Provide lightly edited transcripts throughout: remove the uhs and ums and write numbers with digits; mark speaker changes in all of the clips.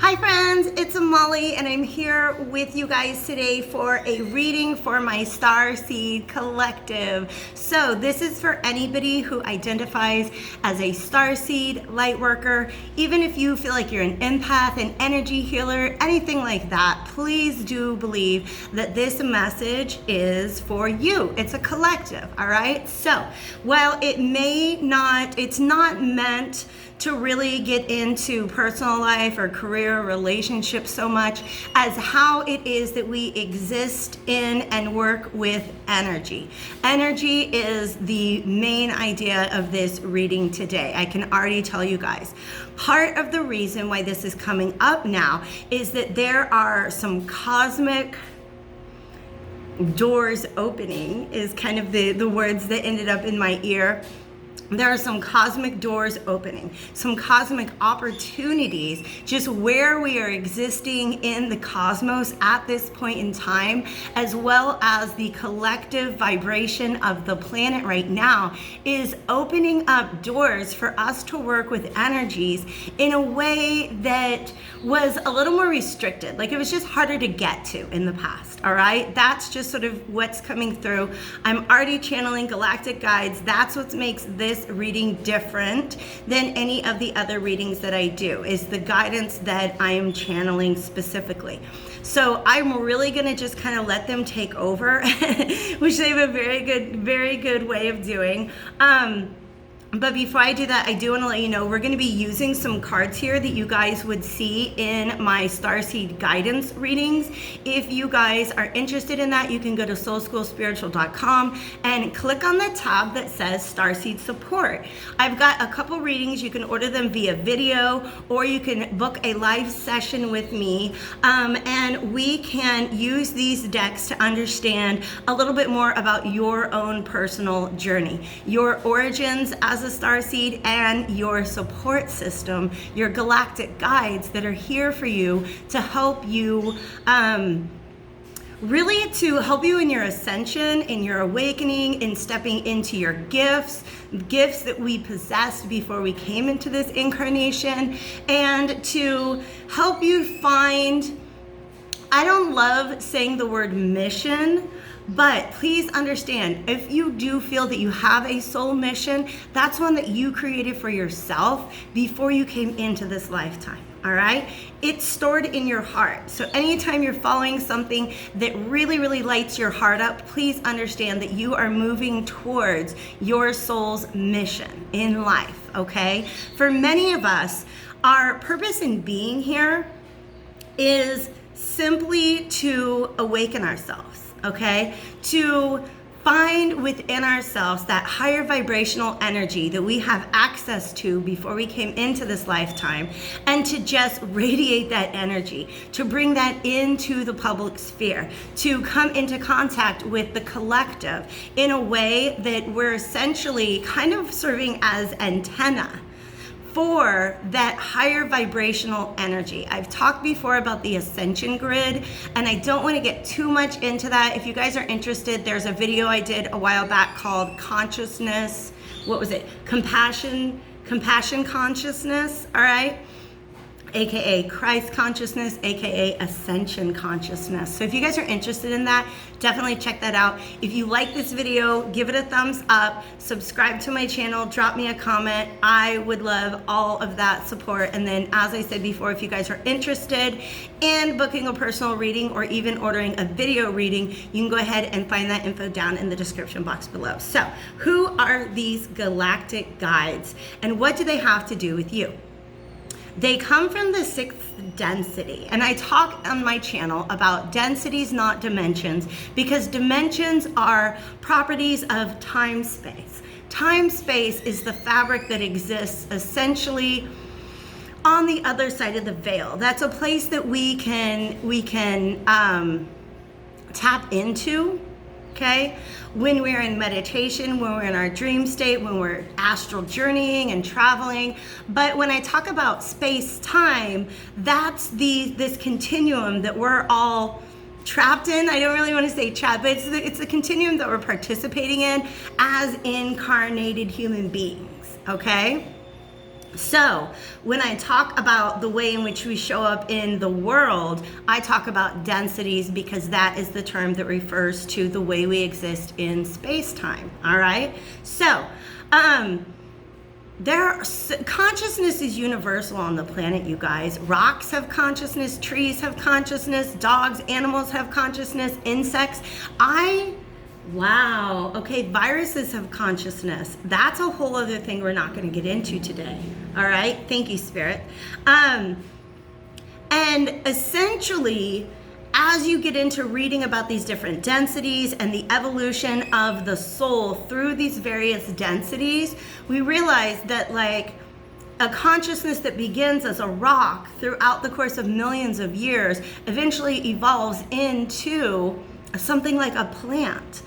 Speaker 1: Hi friends, it's Molly and I'm here with you guys today for a reading for my Starseed Collective. So this is for anybody who identifies as a Starseed light worker. Even if you feel like you're an empath, an energy healer, anything like that, please do believe that this message is for you. It's a collective, all right? So while it's not meant to really get into personal life or career or relationships so much as how it is that we exist in and work with energy. Energy is the main idea of this reading today. I can already tell you guys. Part of the reason why this is coming up now is that there are some cosmic doors opening, is kind of the words that ended up in my ear. There are some cosmic doors opening, some cosmic opportunities, just where we are existing in the cosmos at this point in time, as well as the collective vibration of the planet right now is opening up doors for us to work with energies in a way that was a little more restricted. Like it was just harder to get to in the past, all right? That's just sort of what's coming through. I'm already channeling galactic guides. That's what makes this reading different than any of the other readings that I do, is the guidance that I am channeling specifically. So I'm really gonna just kind of let them take over, which they have a very good way of doing. But before I do that, I do want to let you know we're going to be using some cards here that you guys would see in my Starseed guidance readings. If you guys are interested in that, you can go to soulschoolspiritual.com and click on the tab that says Starseed Support. I've got a couple readings. You can order them via video, or you can book a live session with me, and we can use these decks to understand a little bit more about your own personal journey, your origins as a starseed, and your support system, your galactic guides that are here for you to help you, really to help you in your ascension, in your awakening, in stepping into your gifts that we possessed before we came into this incarnation, and to help you find, I don't love saying the word mission, but please understand, if you do feel that you have a soul mission, that's one that you created for yourself before you came into this lifetime, all right? It's stored in your heart. So anytime you're following something that really lights your heart up, please understand that you are moving towards your soul's mission in life, okay? For many of us, our purpose in being here is simply to awaken ourselves. Okay, to find within ourselves that higher vibrational energy that we have access to before we came into this lifetime, and to just radiate that energy, to bring that into the public sphere, to come into contact with the collective in a way that we're essentially kind of serving as antenna for that higher vibrational energy. I've talked before about the ascension grid, and I don't want to get too much into that. If you guys are interested, there's a video I did a while back called Consciousness, what was it? Compassion consciousness, all right? AKA Christ consciousness, AKA ascension consciousness. So if you guys are interested in that, definitely check that out. If you like this video, give it a thumbs up, subscribe to my channel, drop me a comment. I would love all of that support. And then, as I said before, if you guys are interested in booking a personal reading or even ordering a video reading, you can go ahead and find that info down in the description box below. So who are these galactic guides, and what do they have to do with you? They come from the sixth density, and I talk on my channel about densities, not dimensions, because dimensions are properties of time-space. Time-space is the fabric that exists essentially on the other side of the veil. That's a place that we can tap into, okay? When we're in meditation, when we're in our dream state, when we're astral journeying and traveling. But when I talk about space-time, that's this continuum that we're all trapped in. I don't really want to say trapped, but it's the continuum that we're participating in as incarnated human beings, okay? So when I talk about the way in which we show up in the world, I talk about densities because that is the term that refers to the way we exist in space-time, all right? So consciousness is universal on the planet, you guys. Rocks have consciousness, trees have consciousness, dogs, animals have consciousness, insects. Wow, okay, viruses have consciousness. That's a whole other thing we're not going to get into today. All right, thank you, Spirit. And essentially, as you get into reading about these different densities and the evolution of the soul through these various densities, we realize that like a consciousness that begins as a rock throughout the course of millions of years eventually evolves into something like a plant.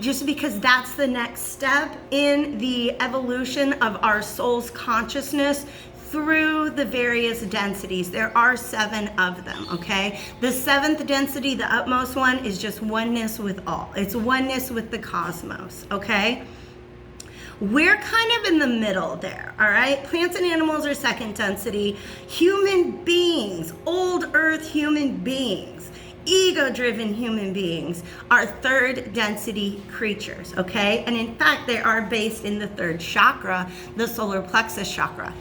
Speaker 1: Just because that's the next step in the evolution of our soul's consciousness through the various densities. There are 7 of them, okay? The 7th density, the utmost one, is just oneness with all. It's oneness with the cosmos, okay? We're kind of in the middle there, all right? Plants and animals are 2nd density. Human beings, old earth human beings, ego-driven human beings are 3rd density creatures, okay? And in fact, they are based in the 3rd chakra, the solar plexus chakra.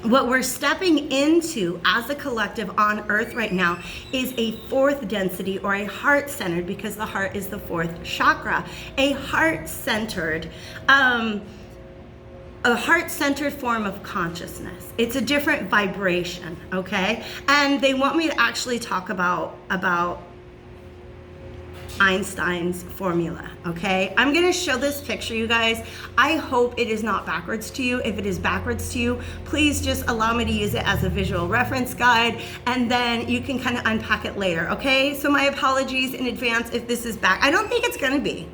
Speaker 1: What we're stepping into as a collective on Earth right now is a 4th density, or a heart-centered, because the heart is the 4th chakra, a heart-centered form of consciousness. It's a different vibration, okay? And they want me to actually talk about Einstein's formula, okay? I'm gonna show this picture, you guys. I hope it is not backwards to you. If it is backwards to you, please just allow me to use it as a visual reference guide, and then you can kind of unpack it later, okay? So my apologies in advance if this is back. I don't think it's gonna be.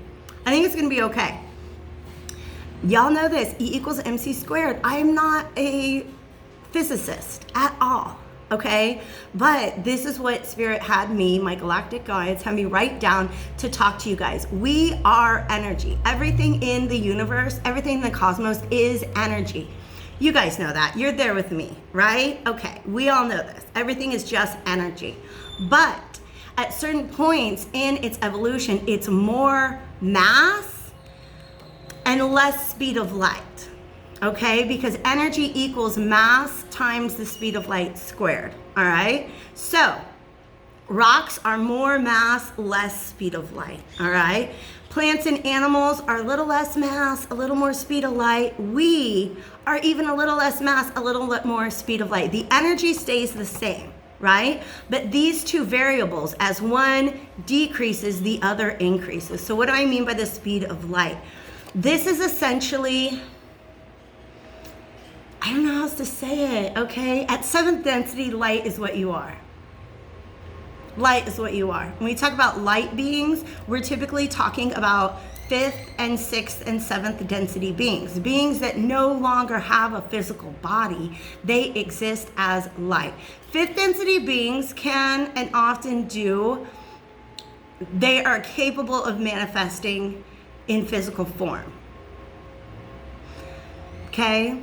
Speaker 1: I think it's gonna be okay. Y'all know this, E equals MC squared. I am not a physicist at all, okay? But this is what Spirit had me, my galactic guides, had me write down to talk to you guys. We are energy. Everything in the universe, everything in the cosmos is energy. You guys know that. You're there with me, right? Okay, we all know this. Everything is just energy. But at certain points in its evolution, it's more mass and less speed of light, okay? Because energy equals mass times the speed of light squared, all right? So rocks are more mass, less speed of light, all right? Plants and animals are a little less mass, a little more speed of light. We are even a little less mass, a little more speed of light. The energy stays the same, right? But these 2 variables, as one decreases, the other increases. So what do I mean by the speed of light? This is essentially, I don't know how else to say it, okay? At 7th density, light is what you are. Light is what you are. When we talk about light beings, we're typically talking about 5th and 6th and 7th density beings. Beings that no longer have a physical body. They exist as light. 5th density beings can and often do, they are capable of manifesting in physical form, okay?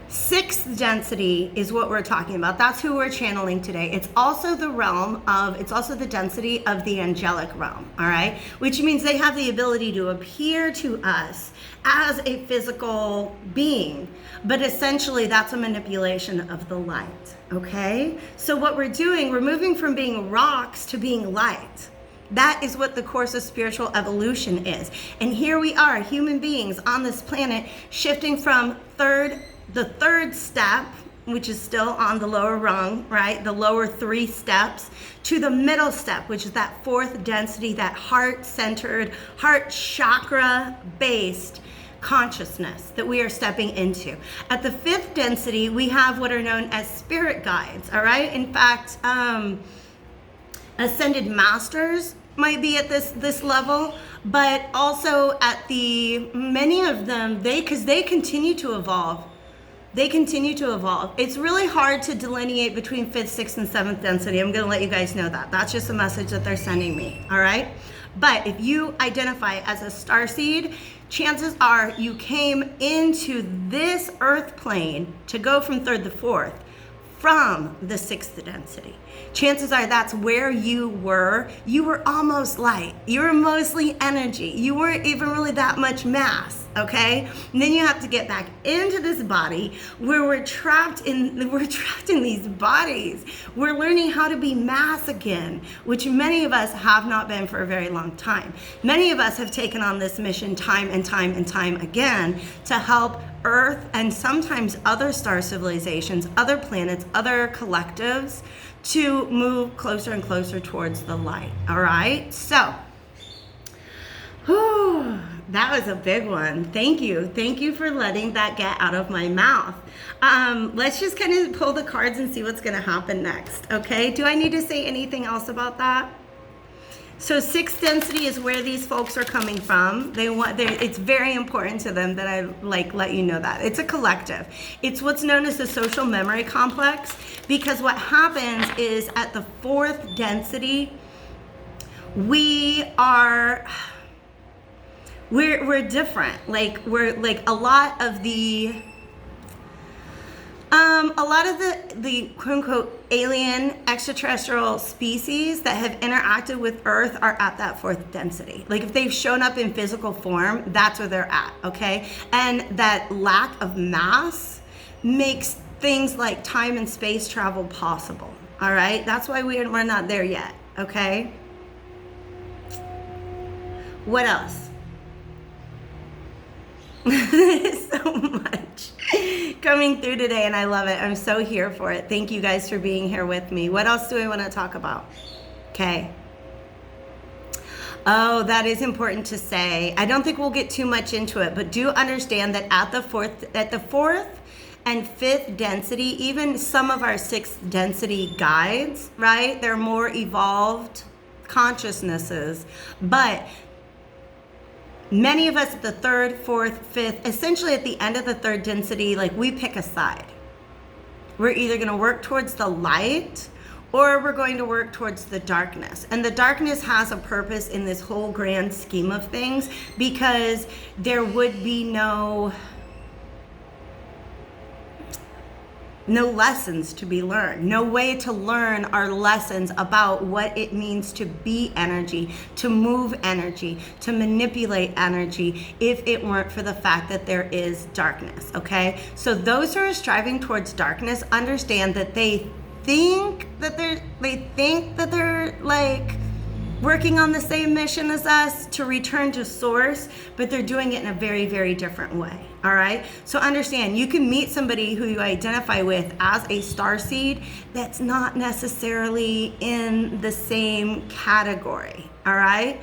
Speaker 1: 6th density is what we're talking about. That's who we're channeling today. It's also the realm of, it's also the density of the angelic realm, all right? Which means they have the ability to appear to us as a physical being, but essentially that's a manipulation of the light, okay? So what we're doing, we're moving from being rocks to being light. That is what the course of spiritual evolution is. And here we are, human beings on this planet, shifting from the third step, which is still on the lower rung, right? The lower 3 steps, to the middle step, which is that 4th density, that heart-centered, heart chakra-based consciousness that we are stepping into. At the 5th density, we have what are known as spirit guides, all right? In fact, ascended masters might be at this level, but also at many of them, because they continue to evolve. They continue to evolve. It's really hard to delineate between 5th, 6th, and 7th density. I'm gonna let you guys know that. That's just a message that they're sending me, all right? But if you identify as a starseed, chances are you came into this earth plane to go from third to fourth from the sixth density. Chances are that's where you were. You were almost light. You were mostly energy. You weren't even really that much mass, okay? And then you have to get back into this body where we're trapped in these bodies. We're learning how to be mass again, which many of us have not been for a very long time. Many of us have taken on this mission time and time and time again to help Earth and sometimes other star civilizations, other planets, other collectives to move closer and closer towards the light. All right, so that was a big one. Thank you for letting that get out of my mouth. Let's just kind of pull the cards and see what's going to happen next. Okay, do I need to say anything else about that? So sixth density is where these folks are coming from. It's very important to them that I let you know that. It's a collective. It's what's known as the social memory complex, because what happens is at the fourth density, we're different. We're like a lot of the quote unquote alien extraterrestrial species that have interacted with Earth are at that fourth density. Like if they've shown up in physical form, that's where they're at, okay? And that lack of mass makes things like time and space travel possible, all right? That's why we're not there yet, okay? What else? There's so much coming through today, and I love it. I'm so here for it. Thank you guys for being here with me. What else do I want to talk about? Okay. Oh, that is important to say. I don't think we'll get too much into it, but do understand that at the fourth and fifth density, even some of our sixth density guides, right? They're more evolved consciousnesses, but many of us at the third, fourth, fifth, essentially at the end of the third density, like we pick a side. We're either going to work towards the light or we're going to work towards the darkness. And the darkness has a purpose in this whole grand scheme of things, because there would be no lessons to be learned, no way to learn our lessons about what it means to be energy, to move energy, to manipulate energy, if it weren't for the fact that there is darkness, okay? So those who are striving towards darkness understand that they think that they're like working on the same mission as us to return to source, but they're doing it in a very, very different way. All right. So understand, you can meet somebody who you identify with as a starseed that's not necessarily in the same category. All right.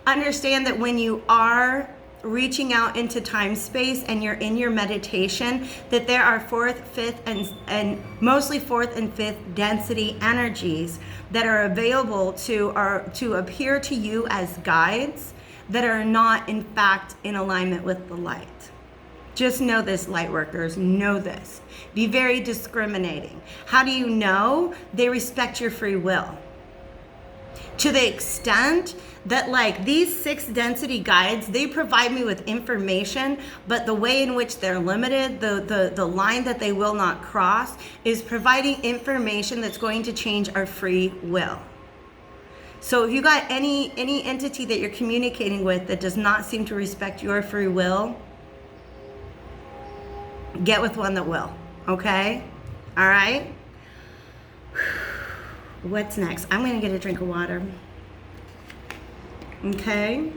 Speaker 1: Understand that when you are reaching out into time space and you're in your meditation, that there are fourth, fifth, and mostly fourth and fifth density energies that are available to appear to you as guides that are not in fact in alignment with the light. Just know this, light workers, know this. Be very discriminating. How do you know? They respect your free will. To the extent that like these sixth density guides, they provide me with information, but the way in which they're limited, the line that they will not cross, is providing information that's going to change our free will. So if you got any entity that you're communicating with that does not seem to respect your free will, get with one that will, okay? All right? What's next? I'm gonna get a drink of water. Okay?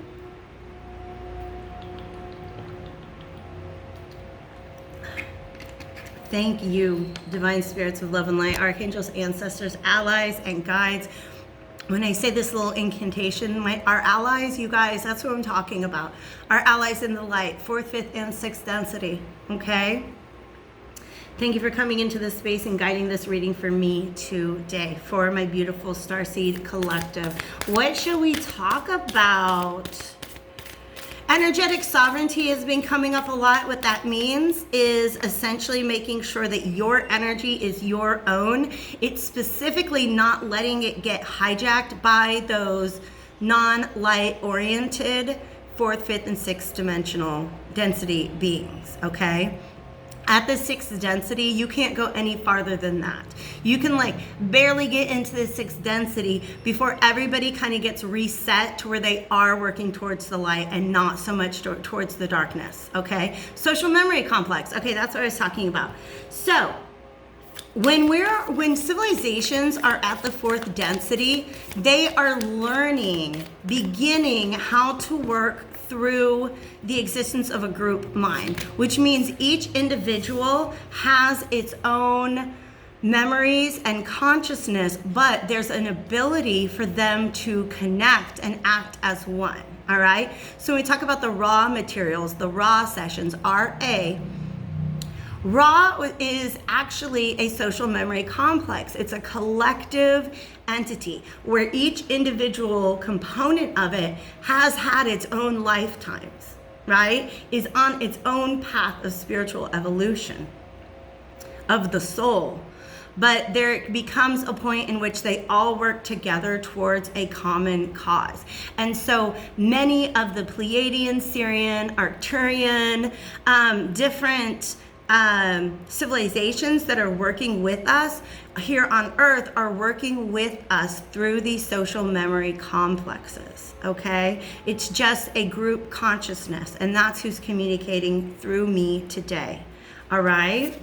Speaker 1: Thank you, divine spirits of love and light, archangels, ancestors, allies, and guides. When I say this little incantation, our allies, you guys, that's what I'm talking about. Our allies in the light, fourth, fifth, and sixth density, okay? Thank you for coming into this space and guiding this reading for me today, for my beautiful Starseed collective. What should we talk about? Energetic sovereignty has been coming up a lot. What that means is essentially making sure that your energy is your own. It's specifically not letting it get hijacked by those non-light oriented fourth, fifth, and sixth dimensional density beings, okay? At the sixth density, you can't go any farther than that. You can like barely get into the sixth density before everybody kind of gets reset to where they are working towards the light and not so much towards the darkness, okay? Social memory complex, okay, that's what I was talking about. So, when civilizations are at the fourth density, they are beginning how to work through the existence of a group mind, which means each individual has its own memories and consciousness, but there's an ability for them to connect and act as one, all right? So when we talk about the raw materials, the raw sessions, RA, Raw is actually a social memory complex. It's a collective entity where each individual component of it has had its own lifetimes, right? Is on its own path of spiritual evolution of the soul. But there becomes a point in which they all work together towards a common cause. And so many of the Pleiadian, Sirian, Arcturian, different civilizations that are working with us here on Earth are working with us through these social memory complexes, okay? It's just a group consciousness, and that's who's communicating through me today, all right?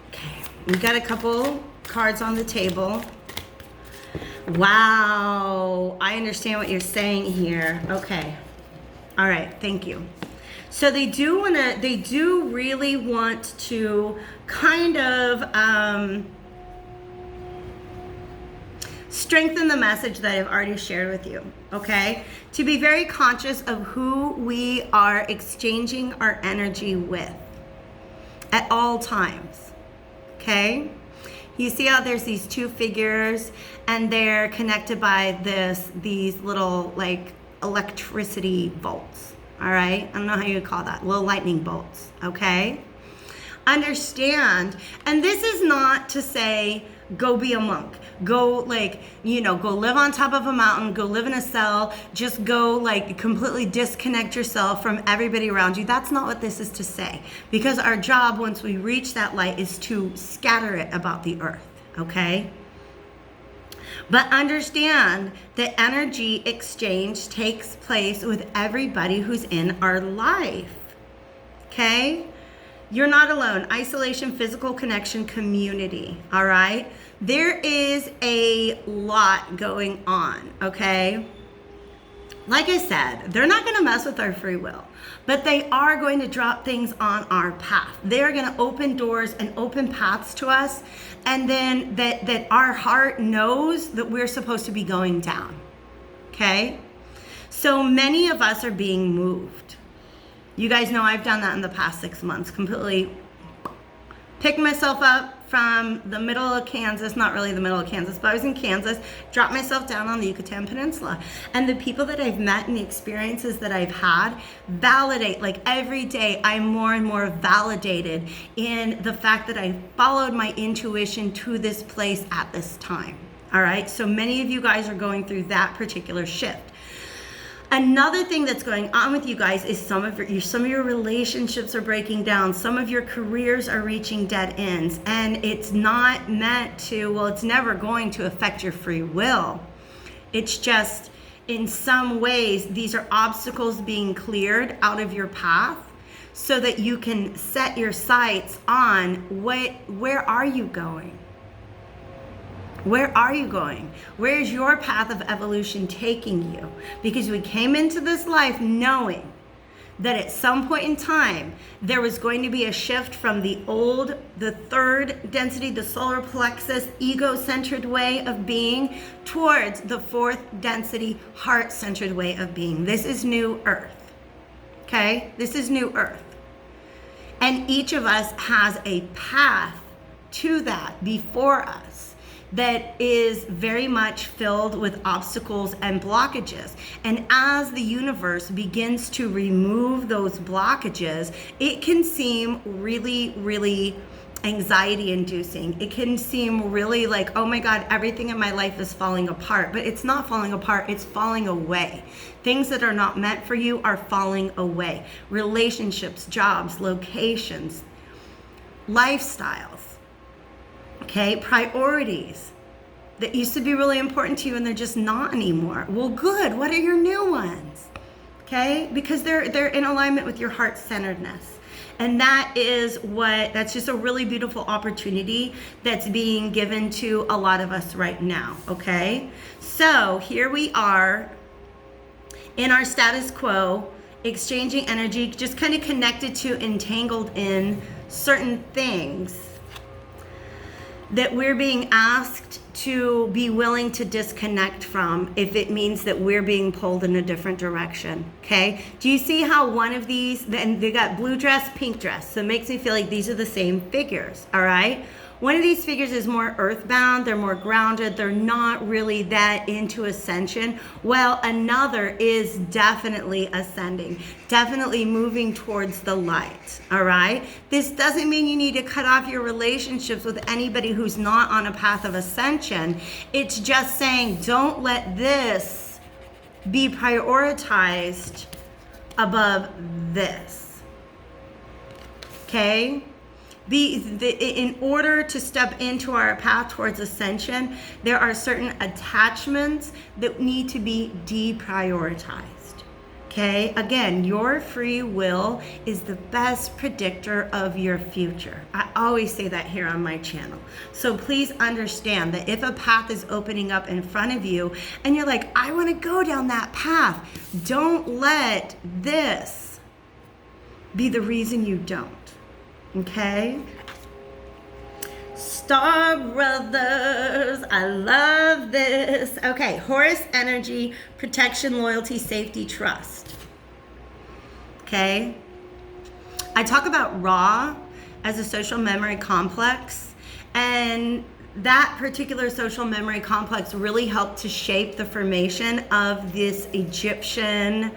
Speaker 1: Okay, we've got a couple cards on the table. Wow, I understand what you're saying here. Okay, all right, thank you. So they do really want to kind of strengthen the message that I've already shared with you, okay? To be very conscious of who we are exchanging our energy with at all times, okay? You see how there's these two figures and they're connected by these little like electricity bolts. All right, I don't know how you would call that, little lightning bolts, okay? Understand, and this is not to say, go be a monk, go go live on top of a mountain, go live in a cell, just go like completely disconnect yourself from everybody around you. That's not what this is to say, because our job once we reach that light is to scatter it about the earth, okay? But understand that energy exchange takes place with everybody who's in our life, okay? You're not alone. Isolation, physical connection, community, all right? There is a lot going on, okay? Like I said, they're not going to mess with our free will, but they are going to drop things on our path. They're going to open doors and open paths to us, and then that our heart knows that we're supposed to be going down, okay? So many of us are being moved. You guys know I've done that in the past 6 months, completely picked myself up from the middle of Kansas, not really the middle of Kansas, but I was in Kansas, dropped myself down on the Yucatan Peninsula. And the people that I've met and the experiences that I've had validate, like every day I'm more and more validated in the fact that I followed my intuition to this place at this time. All right, so many of you guys are going through that particular shift. Another thing that's going on with you guys is some of your relationships are breaking down. Some of your careers are reaching dead ends, and it's not meant to, well, it's never going to affect your free will. It's just, in some ways, these are obstacles being cleared out of your path so that you can set your sights on where are you going? Where are you going? Where's your path of evolution taking you? Because we came into this life knowing that at some point in time, there was going to be a shift from the third density, the solar plexus, ego-centered way of being towards the fourth density, heart-centered way of being. This is new earth, okay? This is new earth. And each of us has a path to that before us that is very much filled with obstacles and blockages. And as the universe begins to remove those blockages, it can seem really, really anxiety inducing. It can seem really like, oh my God, everything in my life is falling apart. But it's not falling apart, it's falling away. Things that are not meant for you are falling away. Relationships, jobs, locations, lifestyles, okay, priorities that used to be really important to you and they're just not anymore. Well, good. What are your new ones? Okay? Because they're in alignment with your heart-centeredness. And that's just a really beautiful opportunity that's being given to a lot of us right now, okay? So here we are in our status quo, exchanging energy, just kind of connected to, entangled in certain things that we're being asked to be willing to disconnect from if it means that we're being pulled in a different direction, okay? Do you see how one of these, and they got blue dress, pink dress, so it makes me feel like these are the same figures, all right? One of these figures is more earthbound, they're more grounded, they're not really that into ascension, while another is definitely ascending, definitely moving towards the light, all right? This doesn't mean you need to cut off your relationships with anybody who's not on a path of ascension. It's just saying, don't let this be prioritized above this, okay? In order to step into our path towards ascension, there are certain attachments that need to be deprioritized. Okay? Again, your free will is the best predictor of your future. I always say that here on my channel. So please understand that if a path is opening up in front of you and you're like, I want to go down that path, don't let this be the reason you don't. Okay? Star Brothers, I love this. Okay, Horus energy, protection, loyalty, safety, trust. Okay? I talk about Ra as a social memory complex, and that particular social memory complex really helped to shape the formation of this Egyptian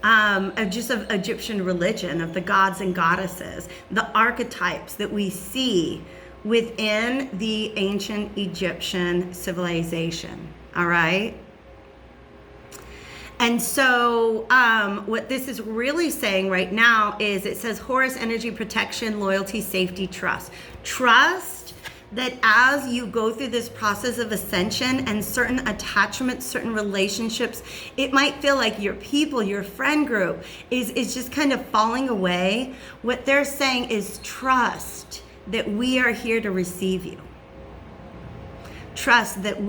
Speaker 1: of Egyptian religion, of the gods and goddesses, the archetypes that we see within the ancient Egyptian civilization, all right? And so what this is really saying right now is it says Horus energy, protection, loyalty, safety, trust. Trust that as you go through this process of ascension and certain attachments, certain relationships, it might feel like your people, your friend group is just kind of falling away. What they're saying is trust that we are here to receive you. Trust that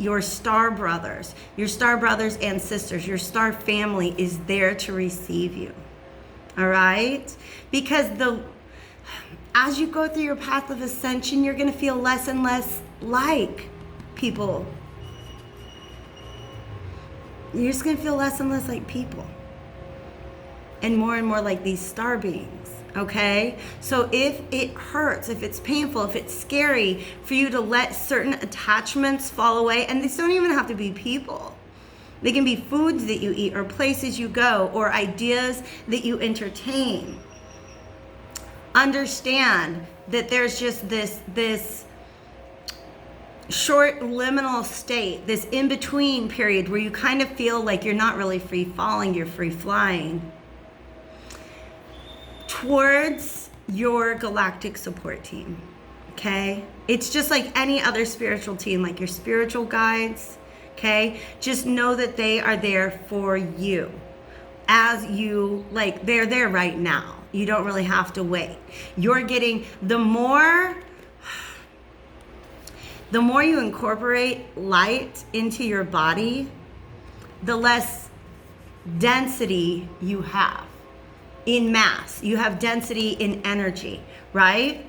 Speaker 1: your star brothers and sisters, your star family is there to receive you. All right? Because as you go through your path of ascension, you're going to feel less and less like people. You're just going to feel less and less like people. And more like these star beings, okay? So if it hurts, if it's painful, if it's scary for you to let certain attachments fall away, and these don't even have to be people. They can be foods that you eat or places you go or ideas that you entertain. Understand that there's just this short liminal state, this in-between period where you kind of feel like you're not really free falling, you're free flying towards your galactic support team, okay? It's just like any other spiritual team, like your spiritual guides, okay? Just know that they are there for you as you, like, they're there right now. You don't really have to wait. You're getting, the more you incorporate light into your body, the less density you have in mass. You have density in energy, right?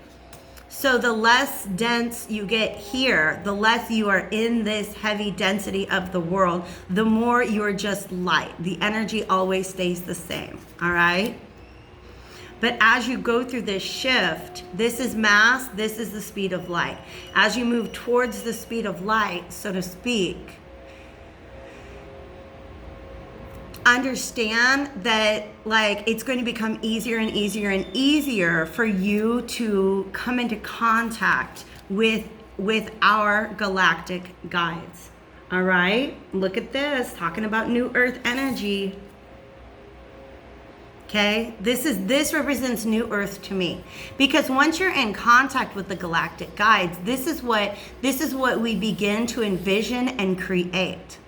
Speaker 1: So the less dense you get here, the less you are in this heavy density of the world, the more you're just light. The energy always stays the same, all right? But as you go through this shift, this is mass, this is the speed of light. As you move towards the speed of light, so to speak, understand that like it's going to become easier and easier and easier for you to come into contact with our galactic guides. All right, look at this, talking about new earth energy. Okay, this represents new earth to me, because once you're in contact with the galactic guides, this is what we begin to envision and create.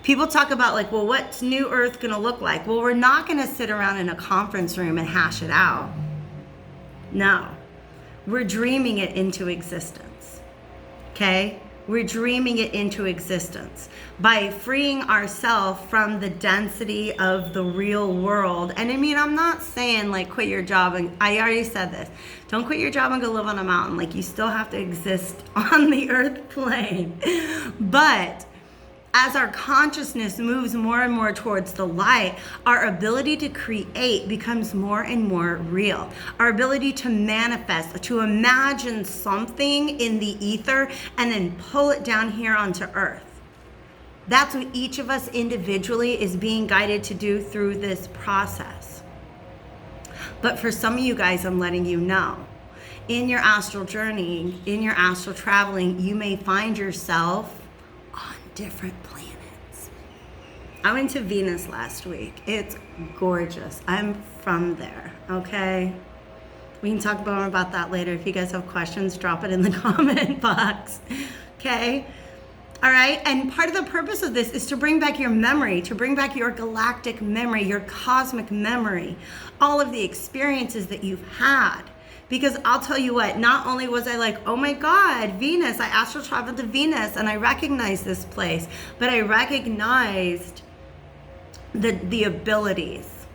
Speaker 1: People talk about like, well, what's new earth gonna look like? Well, we're not gonna sit around in a conference room and hash it out. No, we're dreaming it into existence. Okay, we're dreaming it into existence by freeing ourselves from the density of the real world. And I mean, I'm not saying like quit your job, and I already said this. Don't quit your job and go live on a mountain. Like, you still have to exist on the earth plane. But as our consciousness moves more and more towards the light, our ability to create becomes more and more real. Our ability to manifest, to imagine something in the ether and then pull it down here onto earth. That's what each of us individually is being guided to do through this process. But for some of you guys, I'm letting you know, in your astral journey, in your astral traveling, you may find yourself on different planets. I went to Venus last week. It's gorgeous. I'm from there, okay? We can talk more about that later. If you guys have questions, drop it in the comment box, okay? All right, and part of the purpose of this is to bring back your memory, to bring back your galactic memory, your cosmic memory, all of the experiences that you've had. Because I'll tell you what, not only was I like, oh my God, Venus, I astral traveled to Venus and I recognized this place, but I recognized the abilities,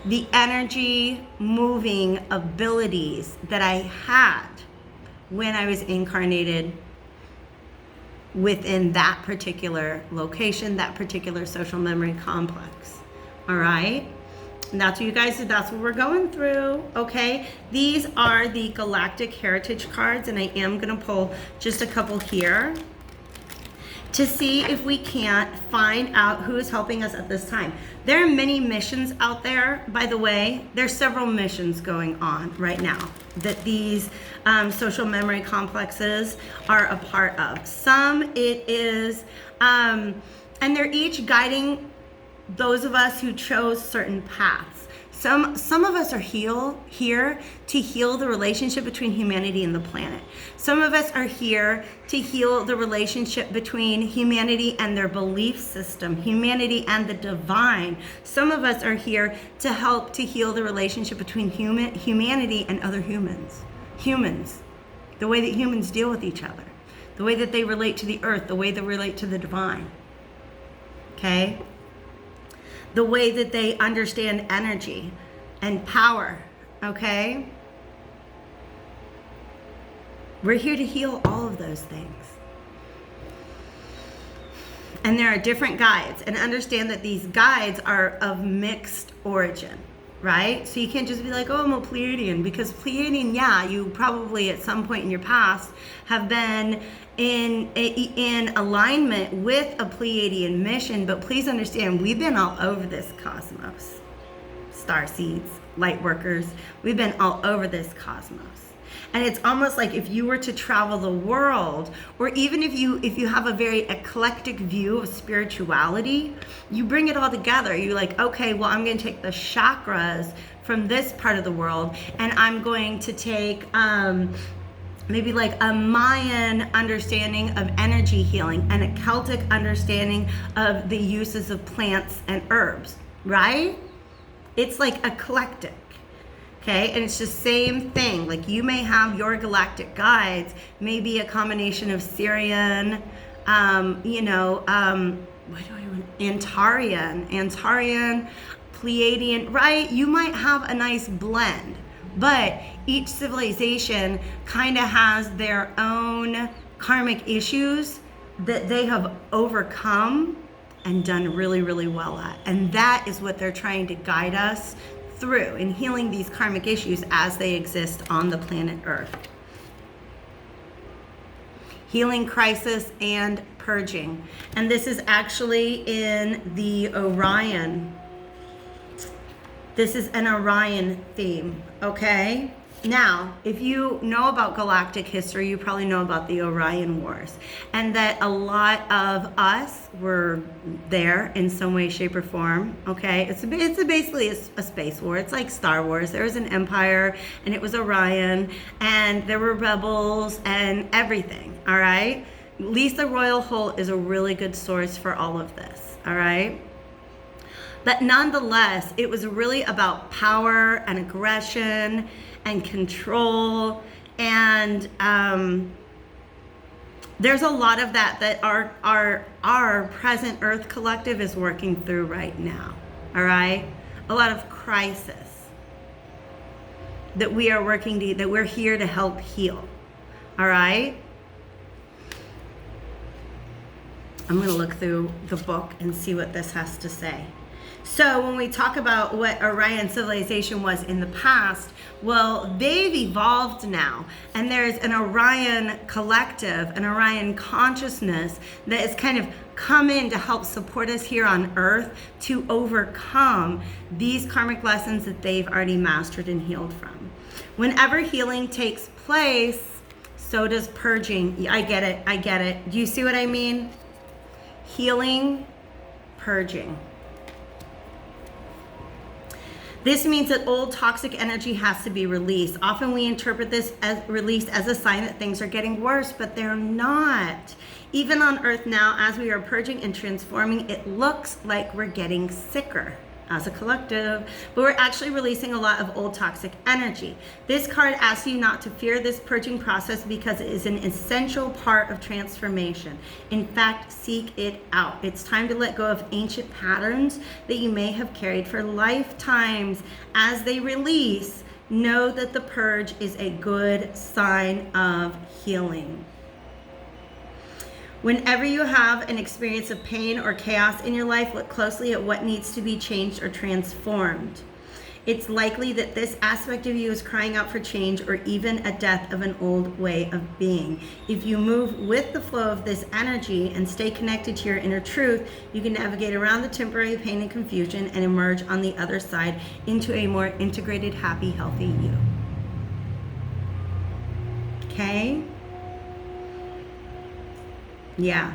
Speaker 1: the energy moving abilities that I had when I was incarnated within that particular location, that particular social memory complex. All right? And that's what you guys, that's what we're going through, okay? These are the Galactic Heritage cards, and I am gonna pull just a couple here to see if we can't find out who is helping us at this time. There are many missions out there, by the way. There's several missions going on right now that these social memory complexes are a part of. Some it is, and they're each guiding those of us who chose certain paths. Some of us are here to heal the relationship between humanity and the planet. Some of us are here to heal the relationship between humanity and their belief system, humanity and the divine. Some of us are here to help to heal the relationship between humanity and other humans. Humans, the way that humans deal with each other, the way that they relate to the earth, the way they relate to the divine, okay? The way that they understand energy and power, okay? We're here to heal all of those things. And there are different guides, and understand that these guides are of mixed origin, right? So you can't just be like, oh, I'm a Pleiadian, because Pleiadian, yeah, you probably at some point in your past have been in alignment with a Pleiadian mission, but please understand, we've been all over this cosmos. Starseeds, light workers, we've been all over this cosmos. And it's almost like if you were to travel the world, or even if you have a very eclectic view of spirituality, you bring it all together. You're like, okay, well, I'm going to take the chakras from this part of the world, and I'm going to take maybe like a Mayan understanding of energy healing and a Celtic understanding of the uses of plants and herbs, right? It's like eclectic. Okay, and it's the same thing. Like, you may have your galactic guides, maybe a combination of Syrian, Antarian, Pleiadian, right? You might have a nice blend, but each civilization kind of has their own karmic issues that they have overcome and done really, really well at. And that is what they're trying to guide us through in healing these karmic issues as they exist on the planet Earth. healing, crisis, and purging. And this is actually in the Orion. This is an Orion theme, okay? Now, if you know about galactic history, you probably know about the Orion Wars, and that a lot of us were there in some way, shape, or form, okay? It's basically a space war. It's like Star Wars. There was an empire, and it was Orion, and there were rebels and everything, all right? Lisa Royal Holt is a really good source for all of this, all right? But nonetheless, it was really about power and aggression and control, and there's a lot of that our present Earth collective is working through right now, all right? A lot of crisis that we are that we're here to help heal, all right? I'm going to look through the book and see what this has to say. So when we talk about what Orion civilization was in the past, well, they've evolved now, and there's an Orion collective, an Orion consciousness that has kind of come in to help support us here on Earth to overcome these karmic lessons that they've already mastered and healed from. Whenever healing takes place, so does purging. I get it. Do you see what I mean? Healing, purging. This means that old toxic energy has to be released. Often we interpret this as release as a sign that things are getting worse, but they're not. Even on Earth now, as we are purging and transforming, it looks like we're getting sicker as a collective, but we're actually releasing a lot of old toxic energy. This card asks you not to fear this purging process because it is an essential part of transformation. In fact, seek it out. It's time to let go of ancient patterns that you may have carried for lifetimes. As they release, know that the purge is a good sign of healing. Whenever you have an experience of pain or chaos in your life, look closely at what needs to be changed or transformed. It's likely that this aspect of you is crying out for change or even a death of an old way of being. If you move with the flow of this energy and stay connected to your inner truth, you can navigate around the temporary pain and confusion and emerge on the other side into a more integrated, happy, healthy you. Okay? Yeah,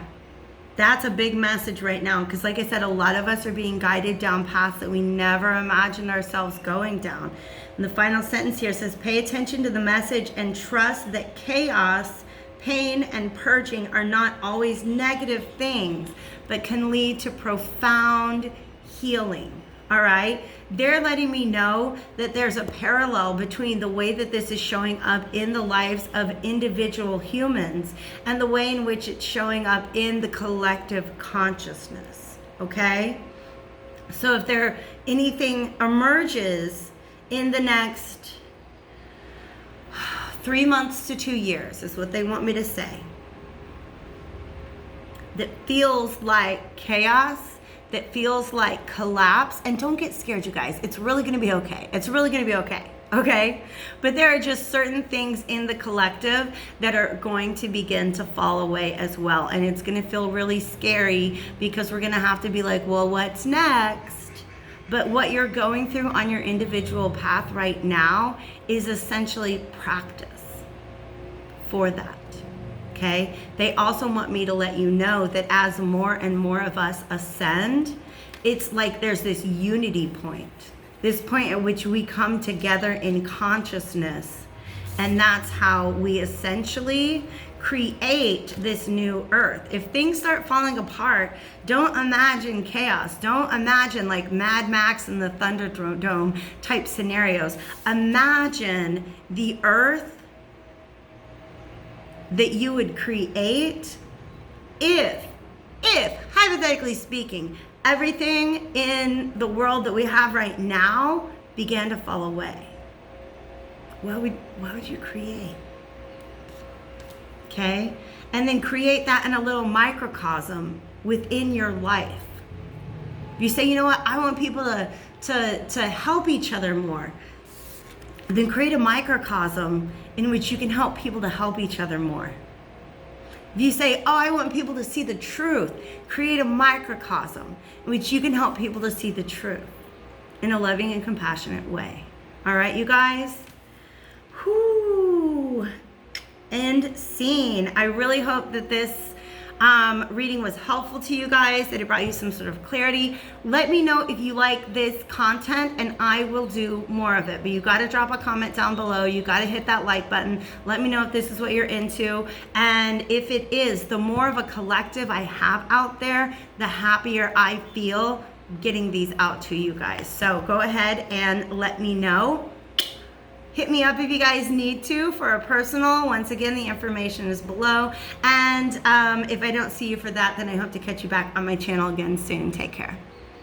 Speaker 1: that's a big message right now, because like I said, a lot of us are being guided down paths that we never imagined ourselves going down. And the final sentence here says, pay attention to the message and trust that chaos, pain, and purging are not always negative things, but can lead to profound healing. All right? They're letting me know that there's a parallel between the way that this is showing up in the lives of individual humans and the way in which it's showing up in the collective consciousness. Okay? So if anything emerges in the next 3 months to 2 years, is what they want me to say, that feels like chaos, that feels like collapse, and don't get scared, you guys. It's really going to be okay. It's really going to be okay. Okay? But there are just certain things in the collective that are going to begin to fall away as well. And it's going to feel really scary because we're going to have to be like, well, what's next? But what you're going through on your individual path right now is essentially practice for that. Okay? They also want me to let you know that as more and more of us ascend, it's like there's this unity point, this point at which we come together in consciousness, and that's how we essentially create this new Earth. If things start falling apart, don't imagine chaos. Don't imagine like Mad Max and the Thunderdome type scenarios. Imagine the Earth that you would create if hypothetically speaking, everything in the world that we have right now began to fall away. What would you create? Okay? And then create that in a little microcosm within your life. You say, you know what, I want people to help each other more. Then create a microcosm in which you can help people to help each other more. If you say, oh, I want people to see the truth, create a microcosm in which you can help people to see the truth in a loving and compassionate way. All right, you guys? Whoo. End scene. I really hope that this reading was helpful to you guys, that it brought you some sort of clarity. Let me know if you like this content and I will do more of it. But you got to drop a comment down below. You got to hit that like button. Let me know if this is what you're into. And if it is, the more of a collective I have out there, the happier I feel getting these out to you guys. So go ahead and let me know. Hit me up if you guys need to for a personal. Once again, the information is below. And if I don't see you for that, then I hope to catch you back on my channel again soon. Take care.